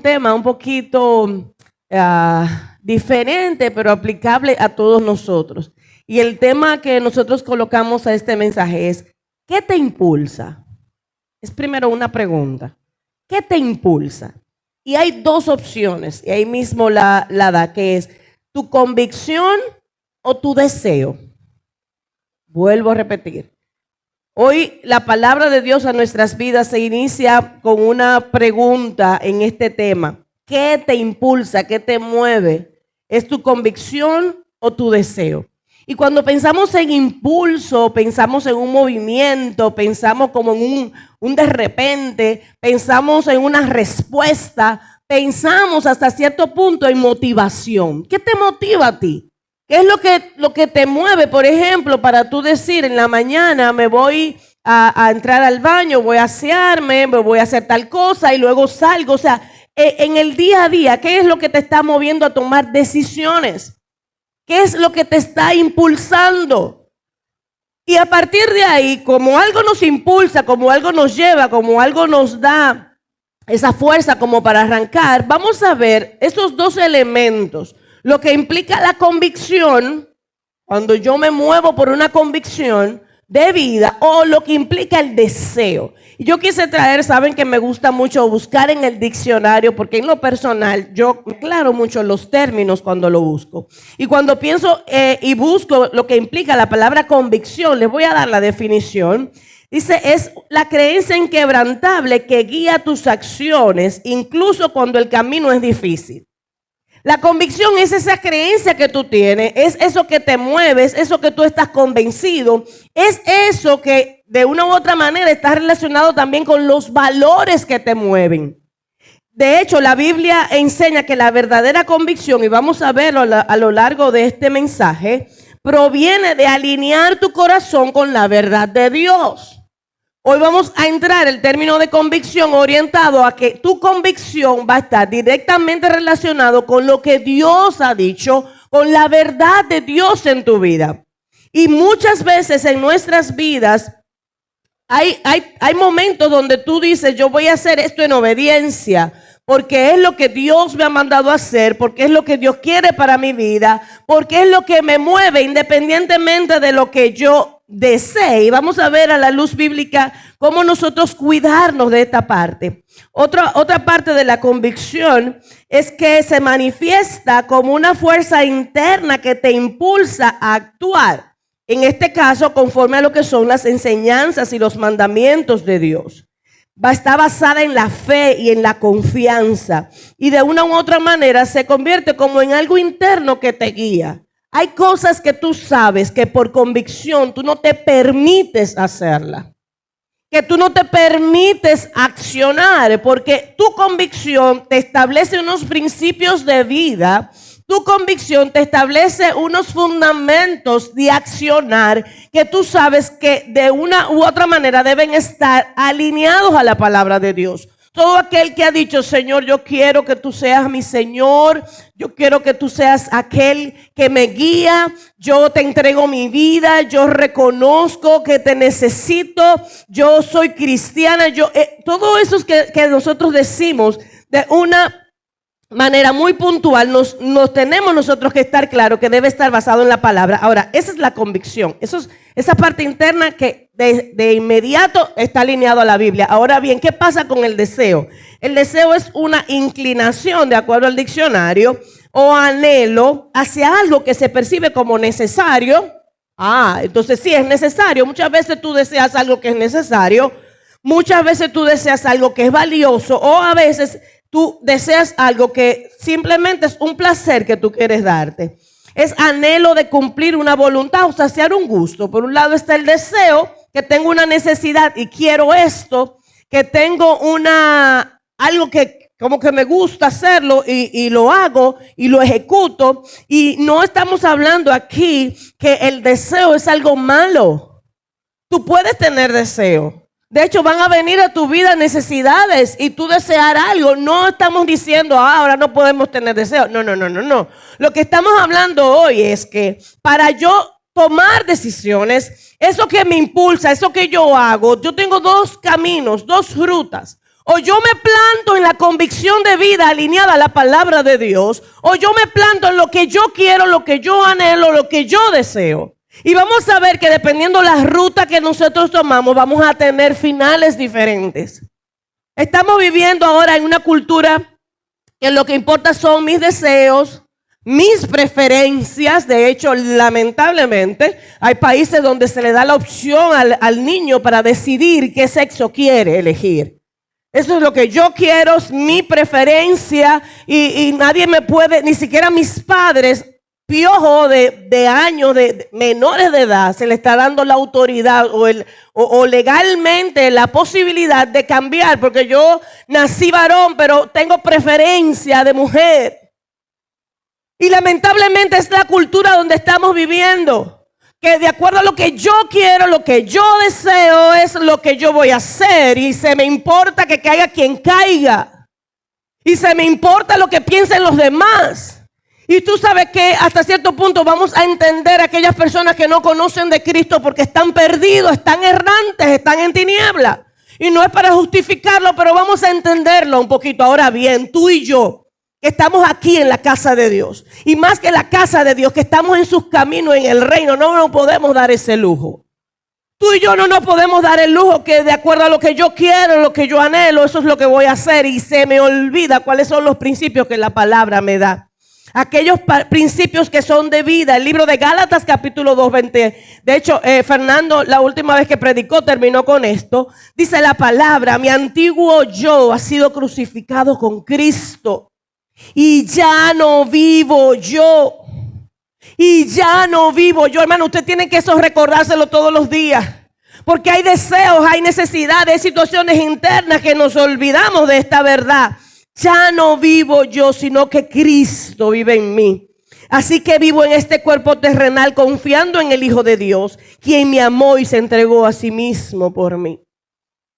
un tema un poquito diferente, pero aplicable a todos nosotros. Y el tema que nosotros colocamos a este mensaje es, ¿qué te impulsa? Es primero una pregunta. ¿Qué te impulsa? Y hay dos opciones, y ahí mismo la da, que es tu convicción o tu deseo. Vuelvo a repetir. Hoy la palabra de Dios a nuestras vidas se inicia con una pregunta en este tema. ¿Qué te impulsa? ¿Qué te mueve? ¿Es tu convicción o tu deseo? Y cuando pensamos en impulso, pensamos en un movimiento, pensamos como en un de repente, pensamos en una respuesta, pensamos hasta cierto punto en motivación. ¿Qué te motiva a ti? ¿Qué es lo que te mueve, por ejemplo, para tú decir en la mañana me voy a entrar al baño, voy a asearme, me voy a hacer tal cosa y luego salgo? O sea, en el día a día, ¿qué es lo que te está moviendo a tomar decisiones? ¿Qué es lo que te está impulsando? Y a partir de ahí, como algo nos impulsa, como algo nos lleva, como algo nos da esa fuerza como para arrancar, vamos a ver esos dos elementos. Lo que implica la convicción, cuando yo me muevo por una convicción de vida, o lo que implica el deseo. Y yo quise traer, saben que me gusta mucho buscar en el diccionario, porque en lo personal yo aclaro mucho los términos cuando lo busco. Y cuando pienso y busco lo que implica la palabra convicción, les voy a dar la definición. Dice, es la creencia inquebrantable que guía tus acciones, incluso cuando el camino es difícil. La convicción es esa creencia que tú tienes, es eso que te mueve, es eso que tú estás convencido, es eso que de una u otra manera está relacionado también con los valores que te mueven. De hecho, la Biblia enseña que la verdadera convicción, y vamos a verlo a lo largo de este mensaje, proviene de alinear tu corazón con la verdad de Dios. Hoy vamos a entrar el término de convicción orientado a que tu convicción va a estar directamente relacionado con lo que Dios ha dicho, con la verdad de Dios en tu vida. Y muchas veces en nuestras vidas hay momentos donde tú dices, yo voy a hacer esto en obediencia, porque es lo que Dios me ha mandado a hacer, porque es lo que Dios quiere para mi vida, porque es lo que me mueve independientemente de lo que yo desee. Y vamos a ver a la luz bíblica cómo nosotros cuidarnos de esta parte. Otra parte de la convicción es que se manifiesta como una fuerza interna que te impulsa a actuar. En este caso, conforme a lo que son las enseñanzas y los mandamientos de Dios. Está basada en la fe y en la confianza. Y de una u otra manera se convierte como en algo interno que te guía. Hay cosas que tú sabes que por convicción tú no te permites hacerla. Que tú no te permites accionar porque tu convicción te establece unos principios de vida. Tu convicción te establece unos fundamentos de accionar que tú sabes que de una u otra manera deben estar alineados a la palabra de Dios. Todo aquel que ha dicho, Señor, yo quiero que tú seas mi Señor, yo quiero que tú seas aquel que me guía, yo te entrego mi vida, yo reconozco que te necesito, yo soy cristiana, todo eso es que nosotros decimos de una manera muy puntual, nos tenemos nosotros que estar claro que debe estar basado en la palabra. Ahora, esa es la convicción, esa parte interna que de inmediato está alineado a la Biblia. Ahora bien, ¿qué pasa con el deseo? El deseo es una inclinación, de acuerdo al diccionario, o anhelo hacia algo que se percibe como necesario. Entonces sí es necesario. Muchas veces tú deseas algo que es necesario, muchas veces tú deseas algo que es valioso, o a veces tú deseas algo que simplemente es un placer que tú quieres darte. Es anhelo de cumplir una voluntad o saciar un gusto. Por un lado está el deseo, que tengo una necesidad y quiero esto, que tengo algo que como que me gusta hacerlo y lo hago y lo ejecuto. Y no estamos hablando aquí que el deseo es algo malo. Tú puedes tener deseo. De hecho, van a venir a tu vida necesidades y tú desear algo. No estamos diciendo, ahora no podemos tener deseo. No. Lo que estamos hablando hoy es que para yo tomar decisiones, eso que me impulsa, eso que yo hago, yo tengo dos caminos, dos rutas. O yo me planto en la convicción de vida alineada a la palabra de Dios, o yo me planto en lo que yo quiero, lo que yo anhelo, lo que yo deseo. Y vamos a ver que dependiendo la ruta que nosotros tomamos, vamos a tener finales diferentes. Estamos viviendo ahora en una cultura que lo que importa son mis deseos, mis preferencias. De hecho, lamentablemente, hay países donde se le da la opción al niño para decidir qué sexo quiere elegir. Eso es lo que yo quiero, es mi preferencia, y nadie me puede, ni siquiera mis padres, piojo de años, de menores de edad, se le está dando la autoridad o legalmente la posibilidad de cambiar, porque yo nací varón, pero tengo preferencia de mujer. Y lamentablemente es la cultura donde estamos viviendo. Que de acuerdo a lo que yo quiero, lo que yo deseo es lo que yo voy a hacer. Y se me importa que caiga quien caiga. Y se me importa lo que piensen los demás. Y tú sabes que hasta cierto punto vamos a entender a aquellas personas que no conocen de Cristo porque están perdidos, están errantes, están en tiniebla. Y no es para justificarlo, pero vamos a entenderlo un poquito. Ahora bien, tú y yo, que estamos aquí en la casa de Dios, y más que la casa de Dios, que estamos en sus caminos en el reino, no nos podemos dar ese lujo. Tú y yo no nos podemos dar el lujo que de acuerdo a lo que yo quiero, lo que yo anhelo, eso es lo que voy a hacer, y se me olvida cuáles son los principios que la palabra me da. Aquellos principios que son de vida. El libro de Gálatas capítulo 2, 20. De hecho, Fernando, la última vez que predicó, terminó con esto. Dice la palabra: mi antiguo yo ha sido crucificado con Cristo. Y ya no vivo yo. Y ya no vivo yo. Hermano, usted tiene que eso recordárselo todos los días. Porque hay deseos, hay necesidades, hay situaciones internas que nos olvidamos de esta verdad. Ya no vivo yo, sino que Cristo vive en mí. Así que vivo en este cuerpo terrenal confiando en el Hijo de Dios, quien me amó y se entregó a sí mismo por mí.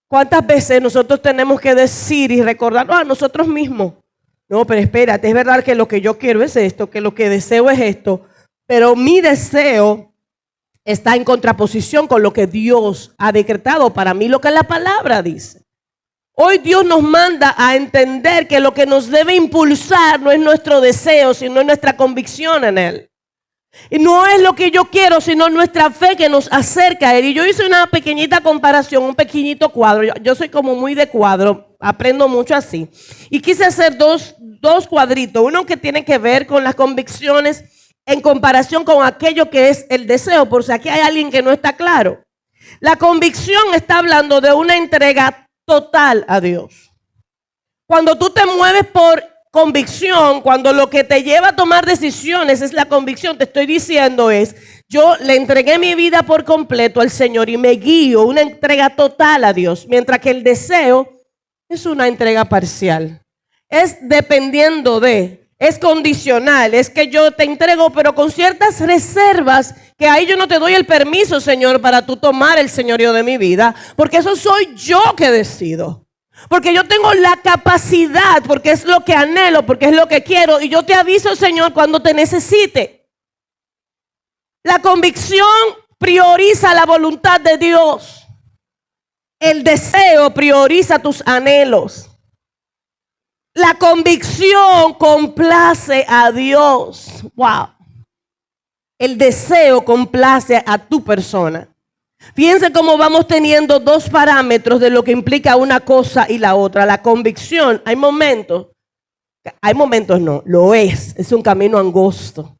¿Cuántas veces nosotros tenemos que decir y recordarnos a nosotros mismos? No, pero espérate, es verdad que lo que yo quiero es esto, que lo que deseo es esto, pero mi deseo está en contraposición con lo que Dios ha decretado para mí, lo que la palabra dice. Hoy Dios nos manda a entender que lo que nos debe impulsar no es nuestro deseo, sino es nuestra convicción en Él. Y no es lo que yo quiero, sino nuestra fe que nos acerca a Él. Y yo hice una pequeñita comparación, un pequeñito cuadro. Yo soy como muy de cuadro, aprendo mucho así. Y quise hacer dos cuadritos. Uno que tiene que ver con las convicciones en comparación con aquello que es el deseo, por si aquí hay alguien que no está claro. La convicción está hablando de una entrega total a Dios. Cuando tú te mueves por convicción, cuando lo que te lleva a tomar decisiones es la convicción, te estoy diciendo es, yo le entregué mi vida por completo al Señor y me guío, una entrega total a Dios, mientras que el deseo es una entrega parcial. Es dependiendo de, es condicional, es que yo te entrego, pero con ciertas reservas, que ahí yo no te doy el permiso, Señor, para tú tomar el señorío de mi vida, porque eso soy yo que decido. Porque yo tengo la capacidad, porque es lo que anhelo, porque es lo que quiero, y yo te aviso, Señor, cuando te necesite. La convicción prioriza la voluntad de Dios. El deseo prioriza tus anhelos. La convicción complace a Dios. Wow. El deseo complace a tu persona. Fíjense cómo vamos teniendo dos parámetros de lo que implica una cosa y la otra. La convicción, hay momentos no, lo es un camino angosto,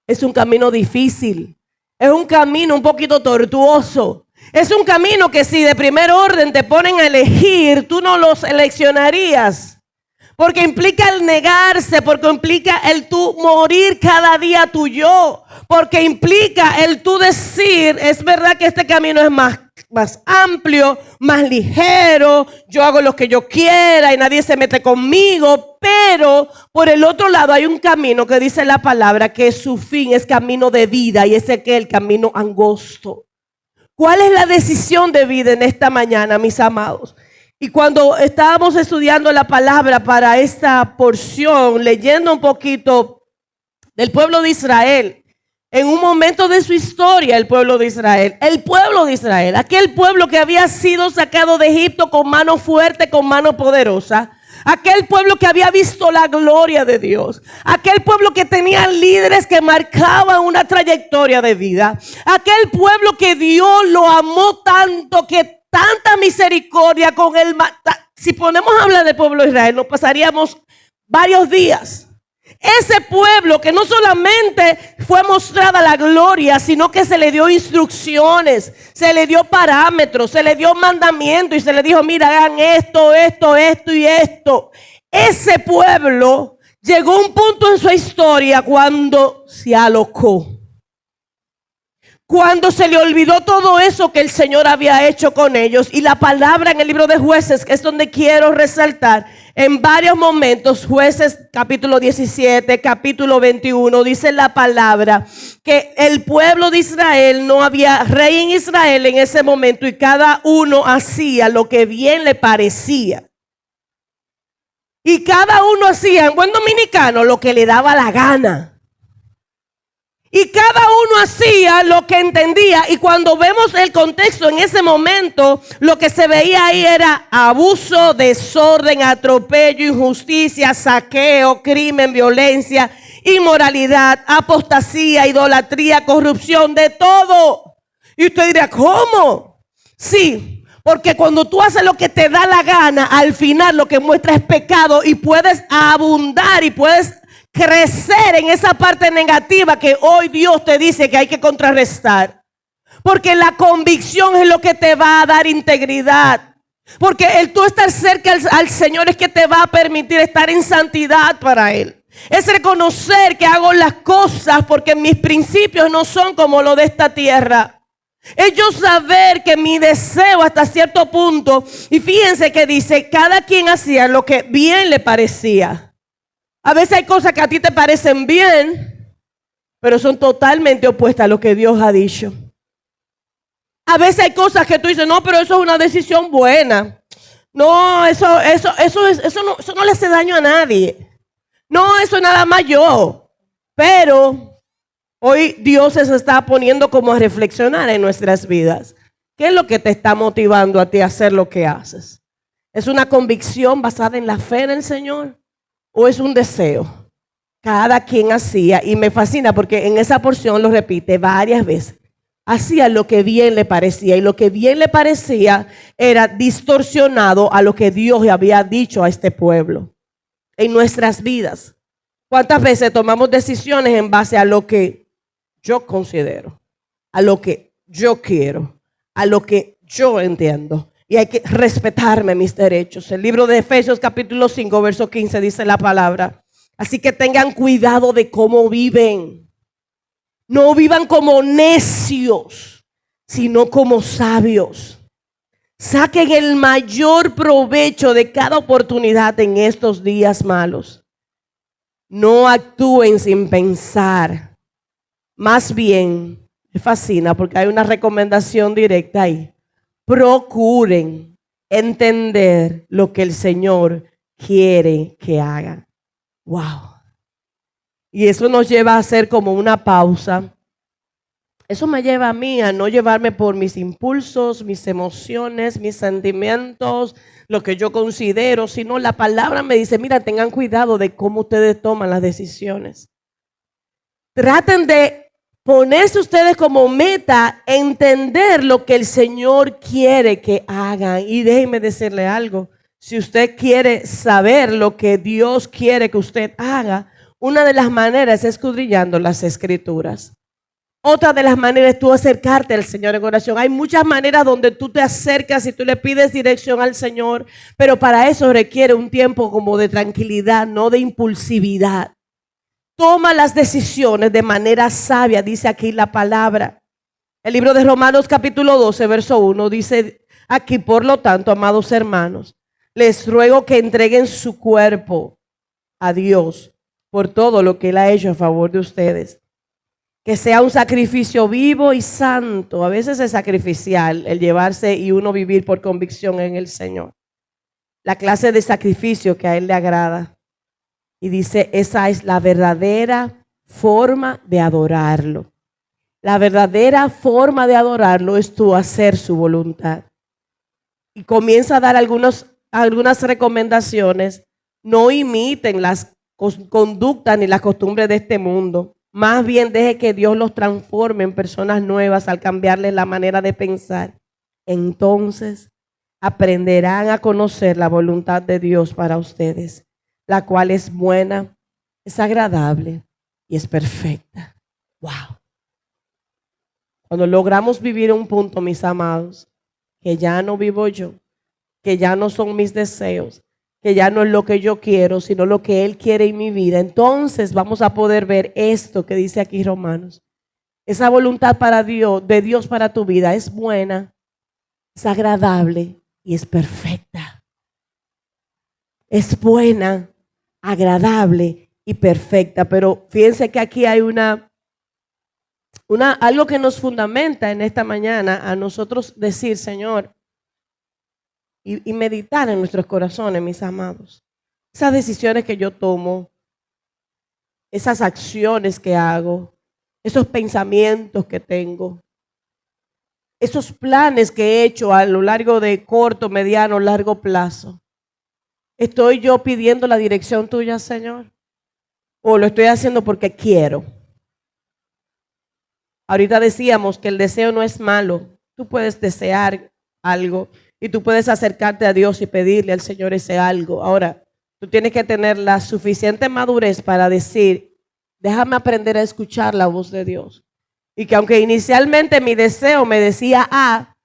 es un camino difícil, es un camino un poquito tortuoso, es un camino que si de primer orden te ponen a elegir, tú no lo seleccionarías. Porque implica el negarse, porque implica el tú morir cada día tu yo, porque implica el tú decir, es verdad que este camino es más amplio, más ligero, yo hago lo que yo quiera y nadie se mete conmigo, pero por el otro lado hay un camino que dice la palabra que su fin es camino de vida y ese que es el camino angosto. ¿Cuál es la decisión de vida en esta mañana, mis amados? Y cuando estábamos estudiando la palabra para esta porción, leyendo un poquito del pueblo de Israel, En un momento de su historia, el pueblo de Israel, aquel pueblo que había sido sacado de Egipto con mano fuerte, con mano poderosa, aquel pueblo que había visto la gloria de Dios, aquel pueblo que tenía líderes que marcaban una trayectoria de vida, aquel pueblo que Dios lo amó tanto, que tanta misericordia con él. Si ponemos a hablar del pueblo de Israel, nos pasaríamos varios días. Ese pueblo que no solamente fue mostrada la gloria, sino que se le dio instrucciones, se le dio parámetros, se le dio mandamientos y se le dijo, mira, hagan esto, esto, esto y esto. Ese pueblo llegó a un punto en su historia cuando se alocó. Cuando se le olvidó todo eso que el Señor había hecho con ellos. Y la palabra en el libro de Jueces, que es donde quiero resaltar, en varios momentos, Jueces capítulo 17, capítulo 21, dice la palabra que el pueblo de Israel, no había rey en Israel en ese momento y cada uno hacía lo que bien le parecía. Y cada uno hacía, en buen dominicano, lo que le daba la gana. Y cada uno hacía lo que entendía. Y cuando vemos el contexto en ese momento, lo que se veía ahí era abuso, desorden, atropello, injusticia, saqueo, crimen, violencia, inmoralidad, apostasía, idolatría, corrupción, de todo. Y usted dirá, ¿cómo? Sí, porque cuando tú haces lo que te da la gana, al final lo que muestra es pecado y puedes abundar y puedes crecer en esa parte negativa que hoy Dios te dice que hay que contrarrestar. Porque la convicción es lo que te va a dar integridad. Porque el tú estar cerca al Señor es que te va a permitir estar en santidad para Él. Es reconocer que hago las cosas porque mis principios no son como los de esta tierra. Es yo saber que mi deseo hasta cierto punto, y fíjense que dice, cada quien hacía lo que bien le parecía. A veces hay cosas que a ti te parecen bien, pero son totalmente opuestas a lo que Dios ha dicho. A veces hay cosas que tú dices, no, pero eso es una decisión buena. No, eso no le hace daño a nadie. No, eso es nada más yo. Pero hoy Dios se está poniendo como a reflexionar en nuestras vidas. ¿Qué es lo que te está motivando a ti a hacer lo que haces? ¿Es una convicción basada en la fe en el Señor? ¿O es un deseo? Cada quien hacía, y me fascina porque en esa porción lo repite varias veces, hacía lo que bien le parecía, y lo que bien le parecía era distorsionado a lo que Dios había dicho a este pueblo. En nuestras vidas, ¿cuántas veces tomamos decisiones en base a lo que yo considero, a lo que yo quiero, a lo que yo entiendo? Y hay que respetarme mis derechos. El libro de Efesios capítulo 5, verso 15 dice la palabra. Así que tengan cuidado de cómo viven. No vivan como necios, sino como sabios. Saquen el mayor provecho de cada oportunidad en estos días malos. No actúen sin pensar. Más bien, me fascina porque hay una recomendación directa ahí. Procuren entender lo que el Señor quiere que hagan. Wow. Y eso nos lleva a hacer como una pausa. Eso me lleva a mí a no llevarme por mis impulsos, mis emociones, mis sentimientos, lo que yo considero, sino la palabra me dice, mira, tengan cuidado de cómo ustedes toman las decisiones. Traten de ponerse ustedes como meta entender lo que el Señor quiere que hagan. Y déjenme decirle algo. Si usted quiere saber lo que Dios quiere que usted haga, una de las maneras es escudriñando las Escrituras. Otra de las maneras es tú acercarte al Señor en oración. Hay muchas maneras donde tú te acercas y tú le pides dirección al Señor, pero para eso requiere un tiempo como de tranquilidad, no de impulsividad. Toma las decisiones de manera sabia, dice aquí la palabra. El libro de Romanos capítulo 12, verso 1 dice aquí, por lo tanto, amados hermanos, les ruego que entreguen su cuerpo a Dios por todo lo que Él ha hecho a favor de ustedes. Que sea un sacrificio vivo y santo. A veces es sacrificial el llevarse y uno vivir por convicción en el Señor. La clase de sacrificio que a Él le agrada. Y dice, esa es la verdadera forma de adorarlo. La verdadera forma de adorarlo es tú hacer su voluntad. Y comienza a dar algunas recomendaciones. No imiten las conductas ni las costumbres de este mundo. Más bien deje que Dios los transforme en personas nuevas al cambiarles la manera de pensar. Entonces aprenderán a conocer la voluntad de Dios para ustedes, la cual es buena, es agradable y es perfecta. Wow. Cuando logramos vivir un punto, mis amados, que ya no vivo yo, que ya no son mis deseos, que ya no es lo que yo quiero, sino lo que Él quiere en mi vida, entonces vamos a poder ver esto que dice aquí Romanos. Esa voluntad para Dios, de Dios para tu vida, es buena, es agradable y es perfecta. Es buena, agradable y perfecta. Pero fíjense que aquí hay algo que nos fundamenta en esta mañana a nosotros decir, Señor, y meditar en nuestros corazones, mis amados. Esas decisiones que yo tomo, esas acciones que hago, esos pensamientos que tengo, esos planes que he hecho a lo largo de corto, mediano, largo plazo. ¿Estoy yo pidiendo la dirección tuya, Señor? ¿O lo estoy haciendo porque quiero? Ahorita decíamos que el deseo no es malo. Tú puedes desear algo y tú puedes acercarte a Dios y pedirle al Señor ese algo. Ahora, tú tienes que tener la suficiente madurez para decir, déjame aprender a escuchar la voz de Dios. Y que aunque inicialmente mi deseo me decía A,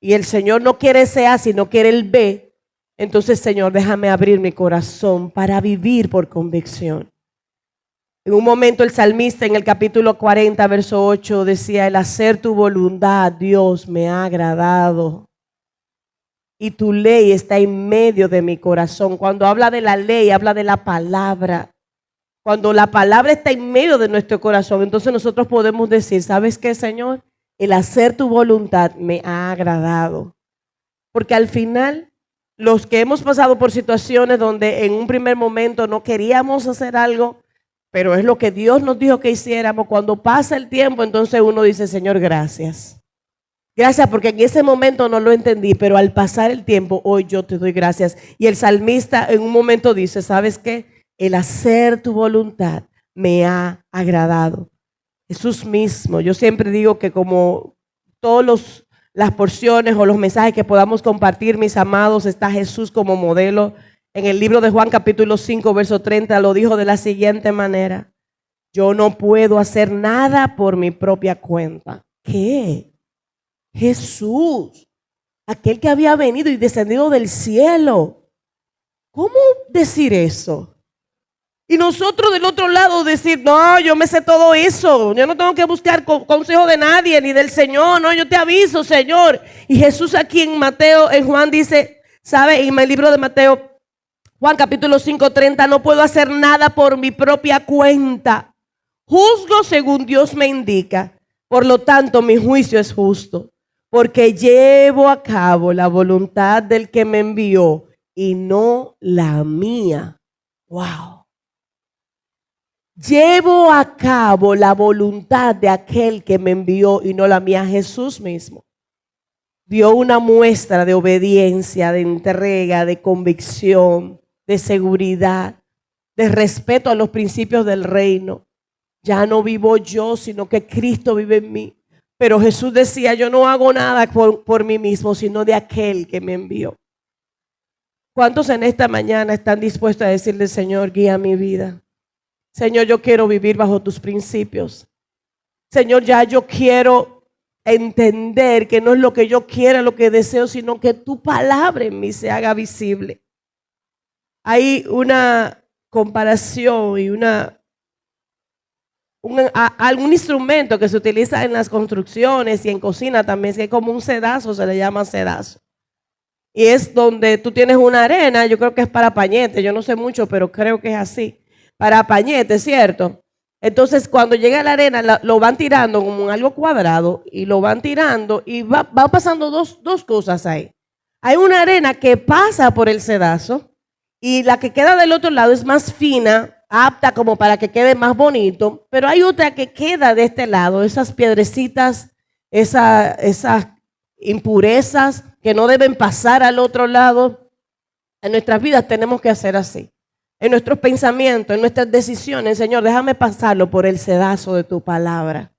y el Señor no quiere ese A, sino quiere el B, entonces, Señor, déjame abrir mi corazón para vivir por convicción. En un momento el salmista en el capítulo 40, verso 8, decía, el hacer tu voluntad, Dios, me ha agradado. Y tu ley está en medio de mi corazón. Cuando habla de la ley, habla de la palabra. Cuando la palabra está en medio de nuestro corazón, entonces nosotros podemos decir, ¿sabes qué, Señor? El hacer tu voluntad me ha agradado. Porque al final, los que hemos pasado por situaciones donde en un primer momento no queríamos hacer algo, pero es lo que Dios nos dijo que hiciéramos, cuando pasa el tiempo, entonces uno dice, Señor, gracias. Gracias porque en ese momento no lo entendí, pero al pasar el tiempo, hoy yo te doy gracias. Y el salmista en un momento dice, ¿sabes qué? El hacer tu voluntad me ha agradado. Jesús mismo, yo siempre digo que como todas las porciones o los mensajes que podamos compartir, mis amados, está Jesús como modelo. En el libro de Juan capítulo 5, verso 30, lo dijo de la siguiente manera. Yo no puedo hacer nada por mi propia cuenta. ¿Qué? Jesús, aquel que había venido y descendido del cielo. ¿Cómo decir eso? Y nosotros del otro lado decir, no, yo me sé todo eso. Yo no tengo que buscar consejo de nadie ni del Señor. No, yo te aviso, Señor. Y Jesús aquí en Juan dice, ¿sabe? En el libro de Mateo, Juan capítulo 5, 30, no puedo hacer nada por mi propia cuenta. Juzgo según Dios me indica. Por lo tanto, mi juicio es justo. Porque llevo a cabo la voluntad del que me envió y no la mía. Wow. Llevo a cabo la voluntad de aquel que me envió y no la mía. Jesús mismo dio una muestra de obediencia, de entrega, de convicción, de seguridad, de respeto a los principios del reino. Ya no vivo yo, sino que Cristo vive en mí. Pero Jesús decía, yo no hago nada por mí mismo, sino de aquel que me envió. ¿Cuántos en esta mañana están dispuestos a decirle, Señor, guía mi vida? Señor, yo quiero vivir bajo tus principios. Señor, ya yo quiero entender que no es lo que yo quiera, lo que deseo, sino que tu palabra en mí se haga visible. Hay una comparación y algún instrumento que se utiliza en las construcciones y en cocina también, que es como un sedazo, se le llama sedazo. Y es donde tú tienes una arena, yo creo que es para pañete, yo no sé mucho, pero creo que es así, para pañete, ¿cierto? Entonces cuando llega la arena lo van tirando como en algo cuadrado y lo van tirando y va pasando dos cosas ahí. Hay una arena que pasa por el sedazo y la que queda del otro lado es más fina apta como para que quede más bonito, pero hay otra que queda de este lado, esas piedrecitas, esas impurezas que no deben pasar al otro lado. En nuestras vidas tenemos que hacer así. En nuestros pensamientos, en nuestras decisiones, Señor, déjame pasarlo por el sedazo de tu palabra.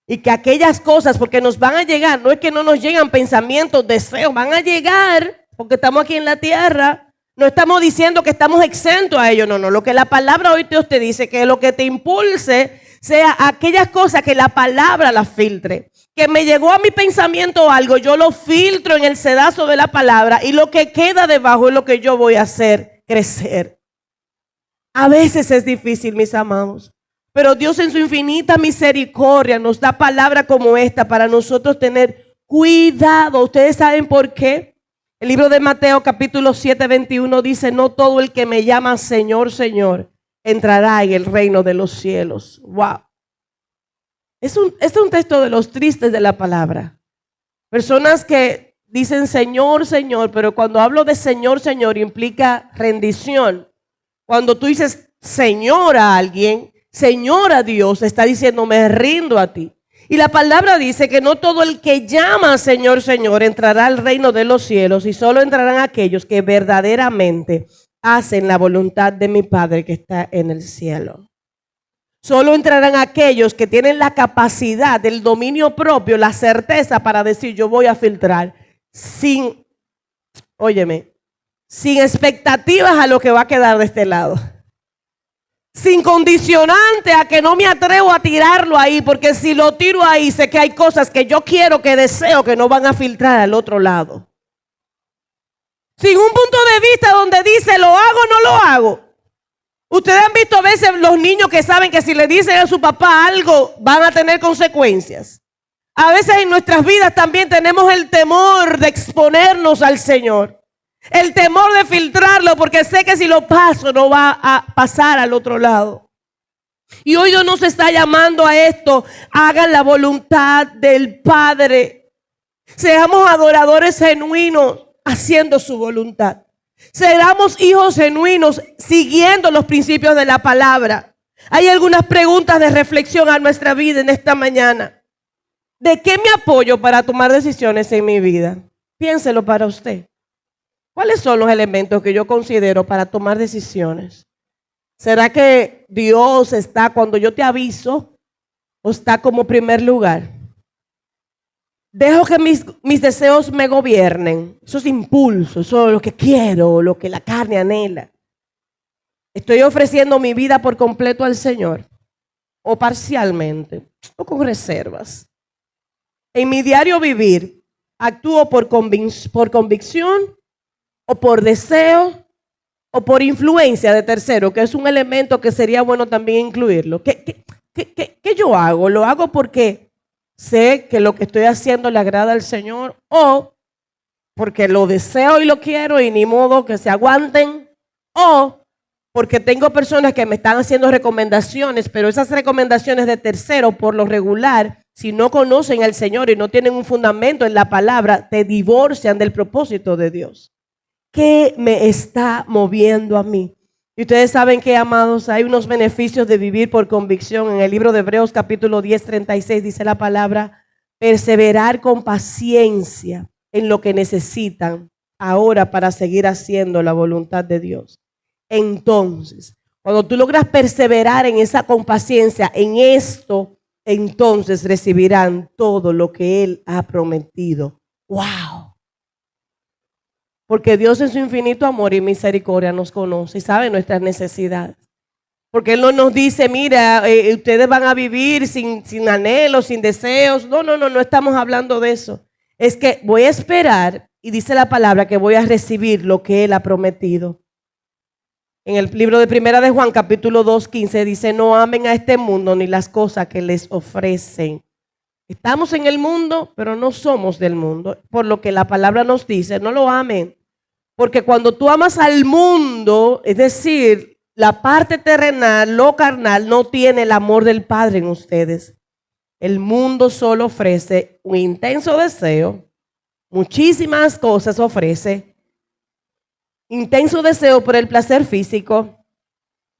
Y que aquellas cosas, porque nos van a llegar, no es que no nos llegan pensamientos, deseos, van a llegar porque estamos aquí en la tierra. No estamos diciendo que estamos exentos a ello, no. Lo que la palabra hoy Dios te dice, que lo que te impulse sea aquellas cosas que la palabra las filtre. Que me llegó a mi pensamiento algo, yo lo filtro en el sedazo de la palabra y lo que queda debajo es lo que yo voy a hacer crecer. A veces es difícil, mis amados, pero Dios en su infinita misericordia nos da palabra como esta para nosotros tener cuidado. ¿Ustedes saben por qué? El libro de Mateo capítulo 7, 21 dice, no todo el que me llama Señor, Señor, entrará en el reino de los cielos. Wow. Es un texto de los tristes de la palabra. Personas que dicen Señor, Señor, pero cuando hablo de Señor, Señor implica rendición. Cuando tú dices Señor a alguien, Señor a Dios, está diciendo me rindo a ti. Y la palabra dice que no todo el que llama Señor, Señor entrará al reino de los cielos, y solo entrarán aquellos que verdaderamente hacen la voluntad de mi Padre que está en el cielo. Solo entrarán aquellos que tienen la capacidad, el dominio propio, la certeza para decir yo voy a filtrar sin expectativas a lo que va a quedar de este lado. Sin condicionante a que no me atrevo a tirarlo ahí, porque si lo tiro ahí sé que hay cosas que yo quiero, que deseo, que no van a filtrar al otro lado. Sin un punto de vista donde dice lo hago o no lo hago. Ustedes han visto a veces los niños que saben que si le dicen a su papá algo van a tener consecuencias. A veces en nuestras vidas también tenemos el temor de exponernos al Señor. El temor de filtrarlo porque sé que si lo paso no va a pasar al otro lado. Y hoy Dios nos está llamando a esto. Hagan la voluntad del Padre. Seamos adoradores genuinos haciendo su voluntad. Seramos hijos genuinos siguiendo los principios de la palabra. Hay algunas preguntas de reflexión a nuestra vida en esta mañana. ¿De qué me apoyo para tomar decisiones en mi vida? Piénselo para usted. ¿Cuáles son los elementos que yo considero para tomar decisiones? ¿Será que Dios está cuando yo te aviso o está como primer lugar? Dejo que mis deseos me gobiernen, esos impulsos, eso es lo que quiero, lo que la carne anhela. Estoy ofreciendo mi vida por completo al Señor, o parcialmente, o con reservas. En mi diario vivir, actúo por convicción, o por deseo, o por influencia de tercero, que es un elemento que sería bueno también incluirlo. ¿Qué yo hago? ¿Lo hago porque sé que lo que estoy haciendo le agrada al Señor, o porque lo deseo y lo quiero y ni modo que se aguanten, o porque tengo personas que me están haciendo recomendaciones, pero esas recomendaciones de tercero por lo regular, si no conocen al Señor y no tienen un fundamento en la palabra, te divorcian del propósito de Dios? ¿Qué me está moviendo a mí? Y ustedes saben que, amados, hay unos beneficios de vivir por convicción. En el libro de Hebreos capítulo 10, 36 dice la palabra, perseverar con paciencia en lo que necesitan ahora para seguir haciendo la voluntad de Dios. Entonces, cuando tú logras perseverar en esa con paciencia, en esto, entonces recibirán todo lo que Él ha prometido. ¡Wow! Porque Dios en su infinito amor y misericordia nos conoce y sabe nuestras necesidades. Porque Él no nos dice, mira, ustedes van a vivir sin anhelos, sin deseos. No estamos hablando de eso. Es que voy a esperar y dice la palabra que voy a recibir lo que Él ha prometido. En el libro de Primera de Juan, capítulo 2, 15, dice, no amen a este mundo ni las cosas que les ofrecen. Estamos en el mundo, pero no somos del mundo. Por lo que la palabra nos dice, no lo amen. Porque cuando tú amas al mundo, es decir, la parte terrenal, lo carnal, no tiene el amor del Padre en ustedes. El mundo solo ofrece un intenso deseo, muchísimas cosas ofrece. Intenso deseo por el placer físico,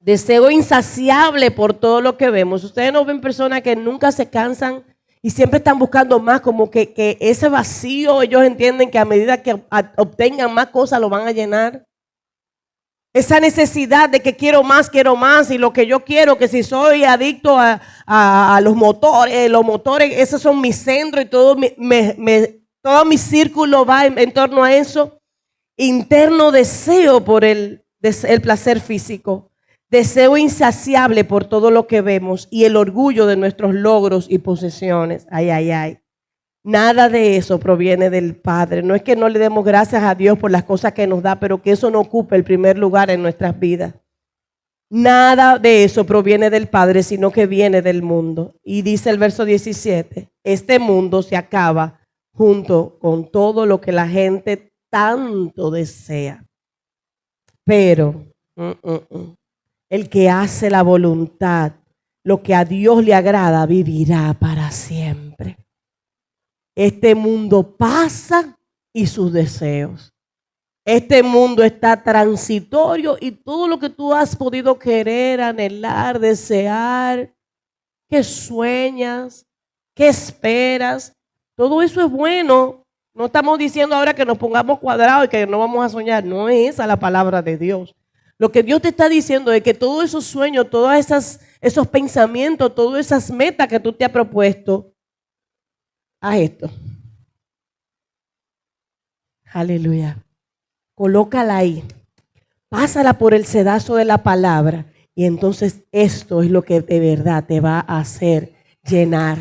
Deseo insaciable por todo lo que vemos. Ustedes no ven personas que nunca se cansan y siempre están buscando más, como que ese vacío ellos entienden que a medida que obtengan más cosas lo van a llenar. Esa necesidad de que quiero más y lo que yo quiero, que si soy adicto a los motores, esos son mis centros y todo todo mi círculo va en torno a eso. Interno deseo por el placer físico. Deseo insaciable por todo lo que vemos y el orgullo de nuestros logros y posesiones. Ay, ay, ay. Nada de eso proviene del Padre. No es que no le demos gracias a Dios por las cosas que nos da, pero que eso no ocupe el primer lugar en nuestras vidas. Nada de eso proviene del Padre, sino que viene del mundo. Y dice el verso 17, este mundo se acaba junto con todo lo que la gente tanto desea. Pero el que hace la voluntad, lo que a Dios le agrada, vivirá para siempre. Este mundo pasa y sus deseos. Este mundo está transitorio y todo lo que tú has podido querer, anhelar, desear, que sueñas, que esperas, todo eso es bueno. No estamos diciendo ahora que nos pongamos cuadrados y que no vamos a soñar. No es esa la palabra de Dios. Lo que Dios te está diciendo es que todos esos sueños, todos esos pensamientos, todas esas metas que tú te has propuesto, haz esto. Aleluya. Colócala ahí. Pásala por el sedazo de la palabra. Y entonces esto es lo que de verdad te va a hacer llenar.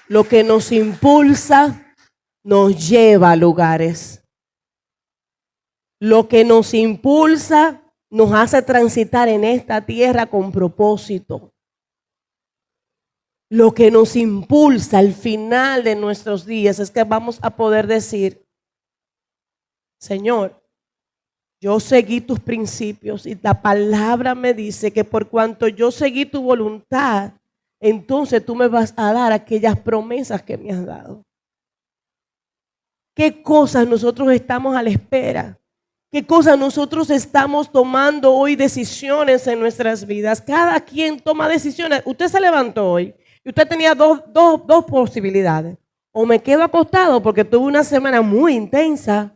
Lo que nos impulsa nos lleva a lugares. Lo que nos impulsa nos hace transitar en esta tierra con propósito. Lo que nos impulsa al final de nuestros días es que vamos a poder decir, Señor, yo seguí tus principios y la palabra me dice que por cuanto yo seguí tu voluntad, entonces tú me vas a dar aquellas promesas que me has dado. ¿Qué cosas nosotros estamos a la espera? ¿Qué cosas nosotros estamos tomando hoy decisiones en nuestras vidas? Cada quien toma decisiones. Usted se levantó hoy y usted tenía dos posibilidades. O me quedo acostado porque tuve una semana muy intensa.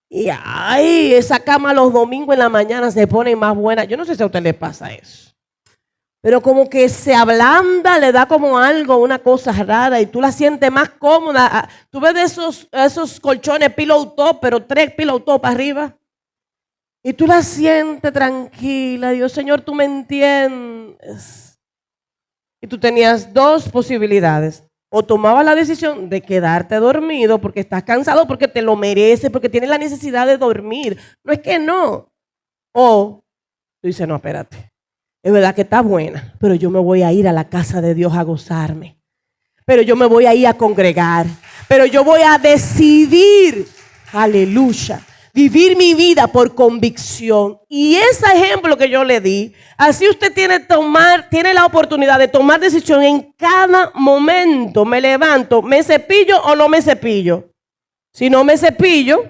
Y ay, esa cama los domingos en la mañana se pone más buena. Yo no sé si a usted le pasa eso. Pero como que se ablanda, le da como algo, una cosa rara y tú la sientes más cómoda. Tú ves de esos colchones pillow top, pero 3 pillow top arriba. Y tú la sientes tranquila. Dios, Señor, tú me entiendes. Y tú tenías 2 posibilidades. O tomabas la decisión de quedarte dormido porque estás cansado, porque te lo mereces, porque tienes la necesidad de dormir. No es que no. O tú dices, no, espérate. Es verdad que está buena, pero yo me voy a ir a la casa de Dios a gozarme. Pero yo me voy a ir a congregar. Pero yo voy a decidir, aleluya, vivir mi vida por convicción. Y ese ejemplo que yo le di, así usted tiene la oportunidad de tomar decisión en cada momento. Me levanto, ¿me cepillo o no me cepillo? Si no me cepillo,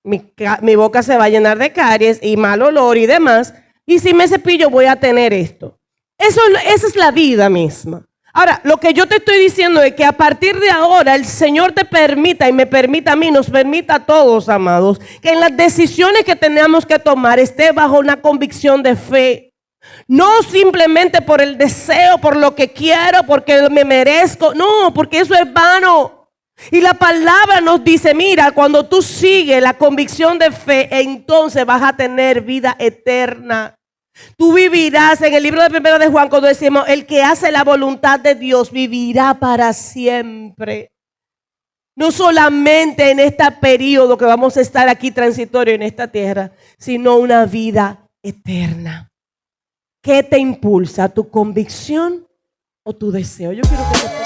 mi boca se va a llenar de caries y mal olor y demás. Y si me cepillo voy a tener esto. Esa es la vida misma. Ahora, lo que yo te estoy diciendo es que a partir de ahora el Señor te permita y me permita a mí, nos permita a todos, amados, que en las decisiones que tenemos que tomar esté bajo una convicción de fe. No simplemente por el deseo, por lo que quiero, porque me merezco. No, porque eso es vano. Y la palabra nos dice, mira, cuando tú sigues la convicción de fe, entonces vas a tener vida eterna. Tú vivirás, en el libro de 1 de Juan, cuando decimos, el que hace la voluntad de Dios vivirá para siempre. No solamente en este periodo que vamos a estar aquí transitorio en esta tierra, sino una vida eterna. ¿Qué te impulsa? ¿Tu convicción o tu deseo? Yo quiero que